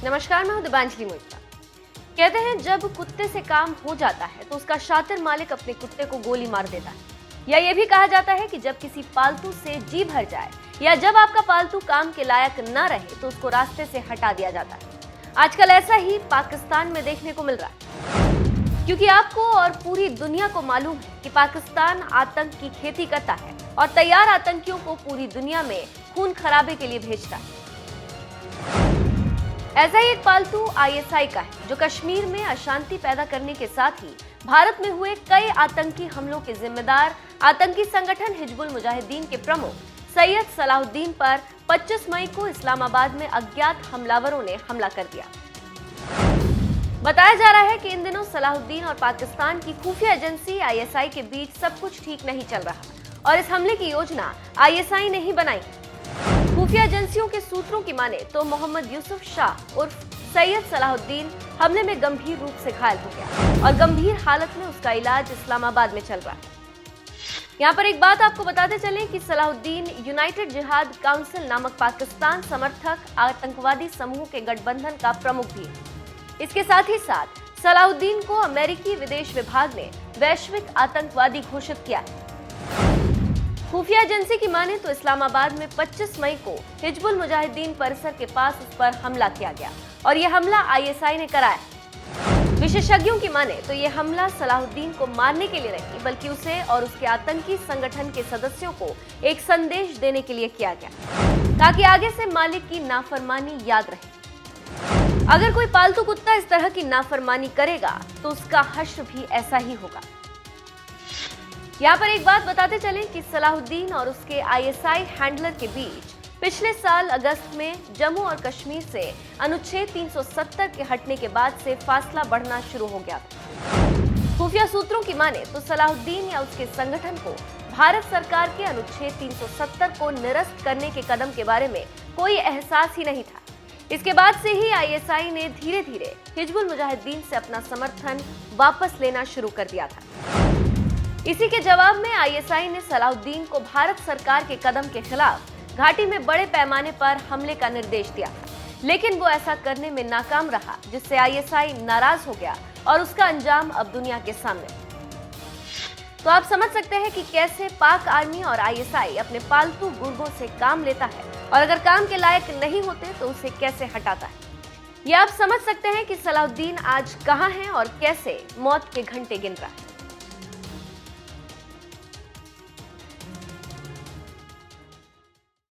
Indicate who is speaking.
Speaker 1: नमस्कार, मैं हूं दिबांजलि मोइत्रा। कहते हैं जब कुत्ते से काम हो जाता है तो उसका शातिर मालिक अपने कुत्ते को गोली मार देता है। या ये भी कहा जाता है कि जब किसी पालतू से जी भर जाए या जब आपका पालतू काम के लायक न रहे तो उसको रास्ते से हटा दिया जाता है। आजकल ऐसा ही पाकिस्तान में देखने को मिल रहा है, क्योंकि आपको और पूरी दुनिया को मालूम है कि पाकिस्तान आतंक की खेती करता है और तैयार आतंकियों को पूरी दुनिया में खून खराबे के लिए भेजता है। ऐसा ही एक पालतू आईएसआई का है, जो कश्मीर में अशांति पैदा करने के साथ ही भारत में हुए कई आतंकी हमलों के जिम्मेदार आतंकी संगठन हिजबुल मुजाहिदीन के प्रमुख सैयद सलाहुद्दीन पर 25 मई को इस्लामाबाद में अज्ञात हमलावरों ने हमला कर दिया। बताया जा रहा है कि इन दिनों सलाहुद्दीन और पाकिस्तान की खुफिया एजेंसी आईएसआई के बीच सब कुछ ठीक नहीं चल रहा और इस हमले की योजना आईएसआई ने ही बनाई। खुफिया एजेंसियों के सूत्रों की माने तो मोहम्मद यूसुफ शाह उर्फ सैयद सलाहुद्दीन हमले में गंभीर रूप से घायल हो गया और गंभीर हालत में उसका इलाज इस्लामाबाद में चल रहा है। यहाँ पर एक बात आपको बताते चलें कि सलाहुद्दीन यूनाइटेड जिहाद काउंसिल नामक पाकिस्तान समर्थक आतंकवादी समूह के गठबंधन का प्रमुख भी है। इसके साथ ही साथ सलाहुद्दीन को अमेरिकी विदेश विभाग ने वैश्विक आतंकवादी घोषित किया है। खुफिया एजेंसी की माने तो इस्लामाबाद में 25 मई को हिजबुल मुजाहिदीन परिसर के पास उस पर हमला किया गया और यह हमला आईएसआई ने कराया। विशेषज्ञों की माने तो यह हमला सलाहुद्दीन को मारने के लिए नहीं, बल्कि उसे और उसके आतंकी संगठन के सदस्यों को एक संदेश देने के लिए किया गया, ताकि आगे से मालिक की नाफरमानी याद रहे। अगर कोई पालतू कुत्ता इस तरह की नाफरमानी करेगा तो उसका हश्र भी ऐसा ही होगा। यहाँ पर एक बात बताते चलें कि सलाहुद्दीन और उसके आईएसआई हैंडलर के बीच पिछले साल अगस्त में जम्मू और कश्मीर से अनुच्छेद 370 के हटने के बाद से फासला बढ़ना शुरू हो गया। खुफिया सूत्रों की माने तो सलाहुद्दीन या उसके संगठन को भारत सरकार के अनुच्छेद 370 को निरस्त करने के कदम के बारे में कोई एहसास ही नहीं था। इसके बाद से ही आईएसआई ने धीरे धीरे हिजबुल मुजाहिदीन से अपना समर्थन वापस लेना शुरू कर दिया था। इसी के जवाब में आईएसआई ने सलाहुद्दीन को भारत सरकार के कदम के खिलाफ घाटी में बड़े पैमाने पर हमले का निर्देश दिया था, लेकिन वो ऐसा करने में नाकाम रहा, जिससे आईएसआई नाराज हो गया और उसका अंजाम अब दुनिया के सामने। तो आप समझ सकते हैं कि कैसे पाक आर्मी और आईएसआई अपने पालतू गुर्गों से काम लेता है और अगर काम के लायक नहीं होते तो उसे कैसे हटाता है। ये आप समझ सकते हैं कि सलाहुद्दीन आज कहां है और कैसे मौत के घंटे गिन रहा है।